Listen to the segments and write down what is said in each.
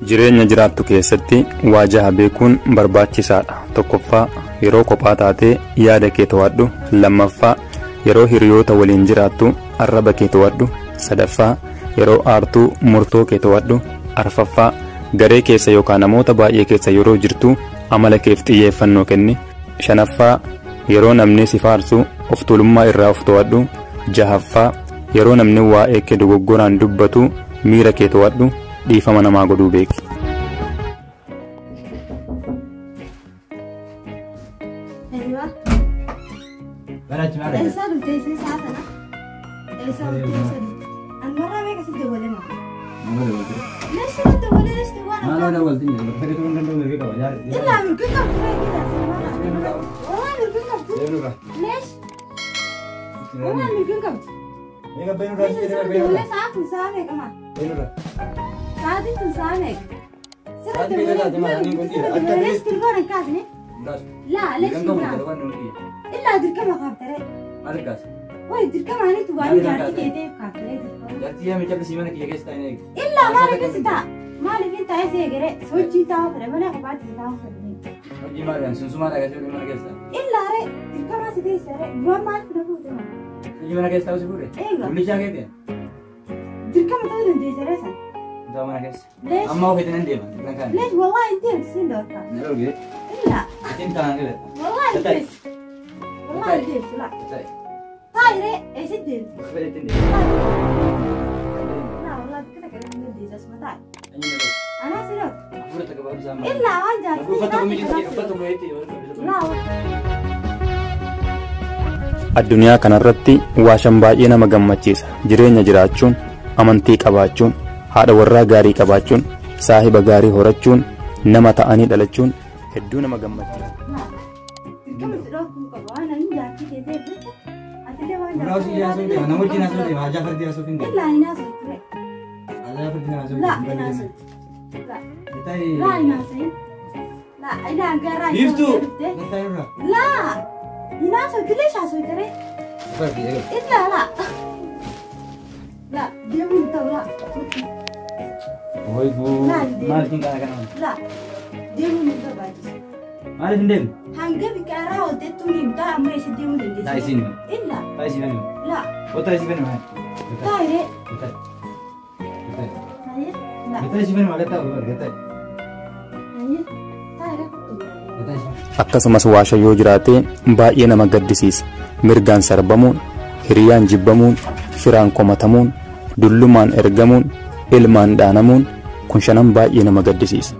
Jireenya jiraattu keessatti waajaha beekuun barbaachisaadha. Tokkoffaa yeroo kophaa taatee yaada kee to'adhu. Lammaffaa yeroo hiriyoota waliin jiraattu arraba kee to'adhu. Sadaffaa yeroo aartuu murtoo kee to'adhu. Arfaffaa garee keessa yookaan namoota baay'ee keessa yeroo jirtu amala keef xiyyeeffannoo kenni. Shanaffaa yeroo namni si faarsu of tuulummaa irraa of to'adhu. Jahaffaa yeroo namni waa'ee kee dogoggoraan dubbatu miira kee to'adhu. Dhiifama namaa godhuu beeki. أما هو في تنديم ليش والله انت سندور كان لا انت والله انت والله انت لا طايره ايش الدين لا والله كده كده ندي اسمه طاير انا سيرت الا لا addunyaa kanarratti waashan baay'ee nama gammachiisa. Jireenya jiraachuun, amantii qabaachuun, haadha warraa gaarii qabaachuun, saahiba gaarii horachuun, nama ta'anii dhalachuun hedduu nama gammachiisa. يناسب ليش عسوي ترى؟ إلا لا لا ديمون تورا هوي بو ما لكن كنا لا ديمون تبادي ما لكن ديم هنجيب كارا ودتوني بتاع ما يصير ديمون اللي تايسين إلا تايسين لا وتايسين بني ما تايرة لا تايسين بني ما قلت أقول قلت تايرة Akkasumas waasha yoo jiraate baay'ee nama gaddisiisa. Mirgaan sarbamuun, hiriyaan jibbamuun, firaan komatamuun, dullumaan ergamuun, ilmaan dhaanamuun kun shanan baay'ee nama gaddisiisa.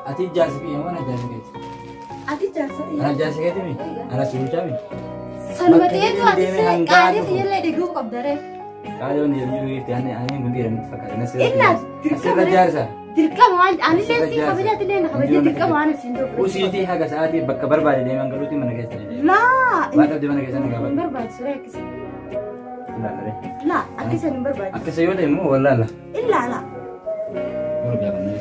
Ati jaarsi mana jaarsi ati jaarsi ana jaarsi mi ana suruchami salmatee tu ati se qaali fiilee dhiguu qabdare qaali on yemuu itti ani gundira nit fakkaate na illa sirra jaarsa dirqama waan ani leessi kabajati leen kabajati dirqama waan sindo usiiti haga saati bakka barbaade deeman galuuti mana keessa la baadha de mana keessa ngaba barbaade sura kisa la akisa ni barbaade akisa yoo deemu wallahi illa la wala gaarne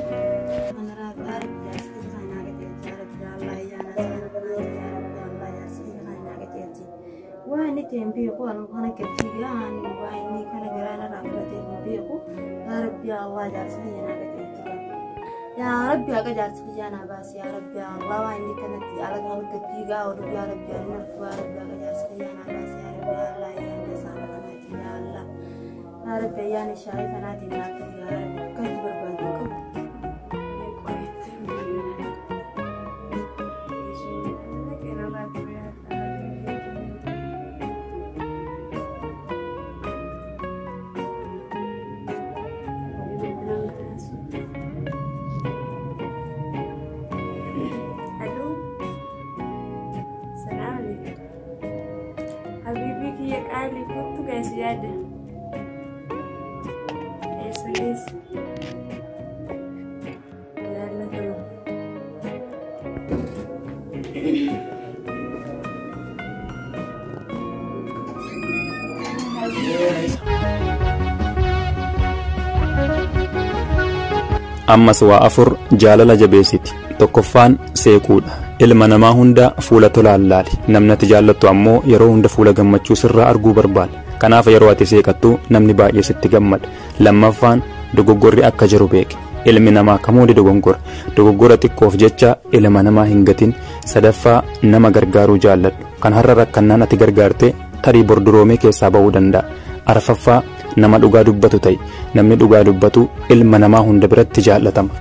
وأنا تنبيه أنا كتيران وإني كان جرانا رابطة تنبيه يا ربي الله جالسني أنا كتير يا ربي أجا جالسني أنا بس يا ربي الله وإني كانت على كلام كتير وربي يا ربي أنا ربي أجا جالسني أنا بس يا ربي الله يا نسأل أنا يا الله يا ربي يا نشاي أنا تنا يا ربي كنت بربادكم Ikut guys ya ada. Guys. Jalan tuh. Ammas waa afur jaalala jabeessiti. Tokkoffaan seequudha. Ilma namaa hunda fuula tolaan laali. Namni jaallattu ammoo yeroo hunda fuula gammachuu sirraa arguu barbaada. Kanaaf yeroo ati seeqattu namni baay'ee sitti gammada. Lammaffaan dogoggorri akka jiru beeki. Ilmi namaa kamuu ni dogoggora. Dogoggora xiqqoof jecha ilma namaa hin gatin. Sadaffaa nama gargaaruu jaalladhu. Kan har'a rakkannaan ati gargaarte tarii borduroomee keessaa ba'uu danda'a. Arfaffaa nama dhugaa dubbatu ta'i. Namni dhugaa dubbatu ilma namaa hunda biratti jaallatama.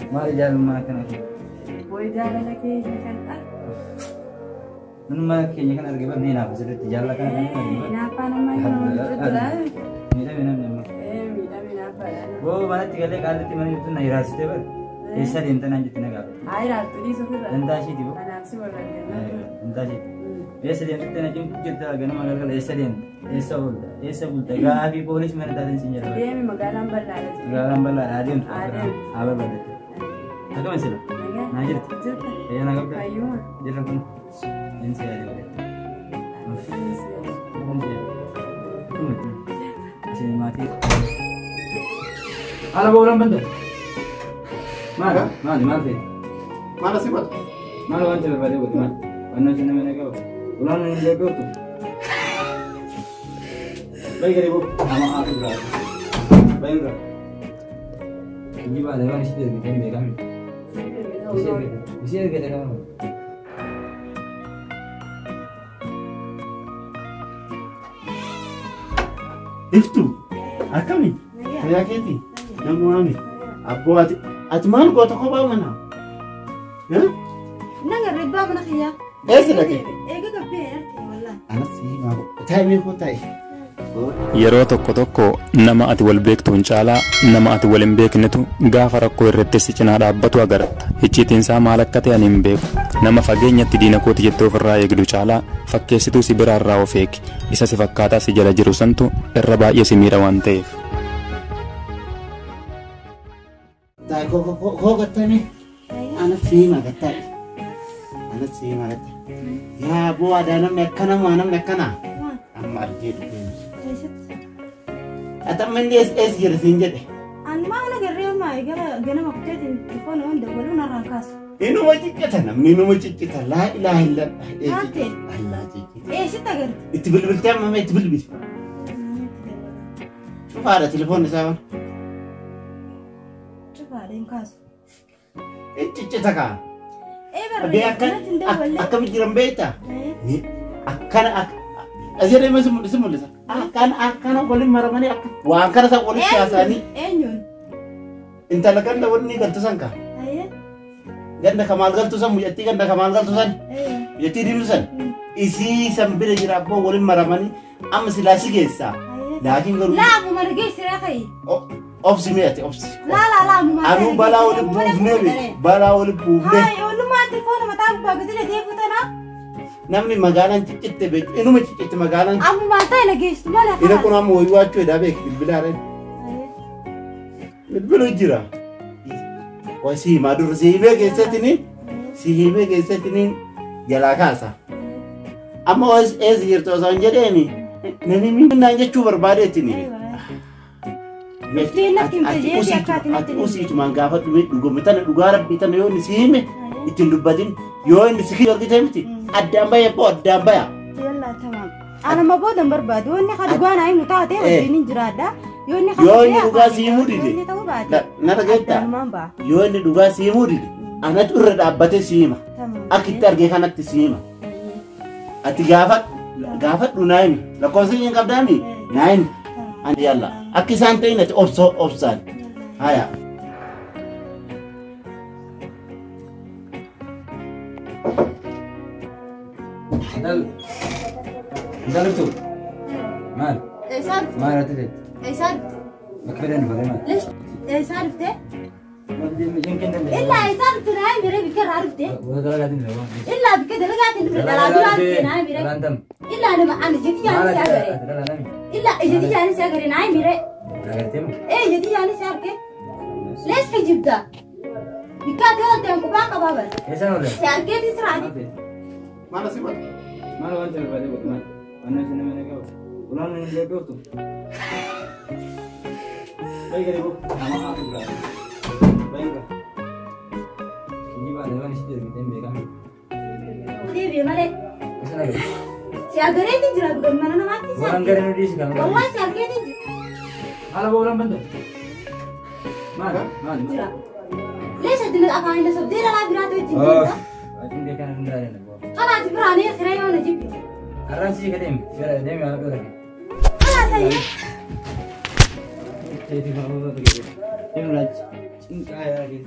Mari jalan makan aku. Boleh jalan lagi kan? Mana kayaknya kan harga berapa nih? Napa sudah jalan kan? Napa namanya? Mina nama. Mina apa? Oh mana 3 kali mana itu naik ras itu ber. Esa di entah nanti tenaga. Air ras tu di sana. Entah sih tu. Anak sih orang. Entah sih. Esa di entah nanti kita agak nama agak esa di. Esa bulta. Gapi polis mana tadi sinjal. Dia memang garam belar. Garam belar adem. Adem. Apa belar? Agak masih lah. Najir. Ya nak apa? Kayu. Jadi apa? Ini saya ada. Masih mati. Halo orang bantu. Mana? Mana sih? Mana sih buat? Mana orang coba balik buat mana? Mana sih namanya kau? Ulang yang jago tu. Baik kali bu. Nama aku berapa? Baik berapa? Ini bawa lewat sih dari kita ni kami. Bisa kita kamu. Iftu, akami, saya keti, yang mana? Abu ati mana kau tak kau mana? Ya? Nggak ribet mana kaya? Lagi. Ega keper, wallah. Anak sih mau. Tapi aku tak. Yeroo tokko nama ati wal beektuun caalaa nama ati wal hin beeknetu gaafa rakkoo irratti si cinaa dhaabbatu agarta. Icciitiinsaa maal akka ta'e ani hin beeku. Nama fageenyatti diina kooti jettee ofirraa eegdu caalaa fakkeessituu si biraarraa of eegi. Isa si fakkaataa si jala jiru santu irra baay'ee si miidha waan ta'eef. Kau kata ni, anak sih kata, anak sih kata. Ya bu ada nama mekana mana mekana? Amar jadi. Atau mending es jadi sinjat. Anu mana kerja mah, gana makcik telefon on dah baru nak rangkas. Ini macam kita nam, ini macam kita la ilaha illallah. Mati. Allah jadi. Sih tak kerja. Itu bil tiap mama itu bil. Coba ada telepon di sana. Coba ada yang kas. Itu cerita kan? Baru. Dia akan bikin beta. Ni akan Asyik dia semua lesa. Akan boleh marah mana akan. Wah akan saya boleh siasa ni. Nyun. Intala kan dah ni kan tu sangka. Ayah. Ganda kamal kan tu sam, yati ganda kamal kan tu san. Yati di nusan. Isi sambil jira apa boleh marah mana. Am silasi kesa. Lagi kan. Lah aku marah kesa kai. Opsi meti opsi. Lah aku marah. Anu balau le buvne. Balau le buvne. Hai, ulu mah telefon mata aku bagus dia putar nak. Namni magalan ciccite be inu ma ciccite magalan amu mata lagi istimal ina kuna mo wacho da be bilbilare bilbilo jira ko si madur si be ke setini jala kasa amma es hirto sanjede ni nani mi nanje chu barbade tini Meftina kimte je ati usi cuma gafa dugo mitana dugara bitana yo ni sime itin dubatin yo ni sikio gitemti adamba ya po adamba ya yalla tamam أنا ما بودن برباد يوني خدقان هاي متعتي وديني جرادا يوني يوني دوغا سيمودي لا نرجعت يوني دوغا سيمودي أنا تورد أبتة سيما أكيد ترجع كانت سيما أتجافت gafat du naimi la konsinya kabdami naim andi yalla akisante ina opsan haya dal tu mal إيسار ما رتدت إيسار مكبرين بغيما ليش إيسار فته يمكن إلا إيسار تناي مري بكر عرفته وهذا قاعدين له إلا بكده لقيت اللي بدل ناي مري إلا أنا جيتي يعني ساغري إلا جيتي يعني ساغري ناي مري إيه جيتي يعني ساغري ليش كجبدا بكاد هو تنكو باقة بابا ايش انا ولا ساغري تسرعني ما نسيبك ما لو انت اللي بعدين كمان انا شنو من هيك ولا انا اللي قلته باي قريبو انا ما اقدر باي كني بعد ما نشتري بيتين بيكمل دي بيمالك ايش انا قلت ساغري تجرا بقول ما انا ما تساغري ولا غير نديش كمان والله ساغري تجرا هلا بقول لهم بنت ما ليش هدنا الأقاعين لسه دير لا برات وجدين عندي كان من دارين خلاص براني خيرين وانا جيبي الرانسي قديم في دايما اقول لك خلاص هي تيجي ما هو ده كده تمرج انت يا راجل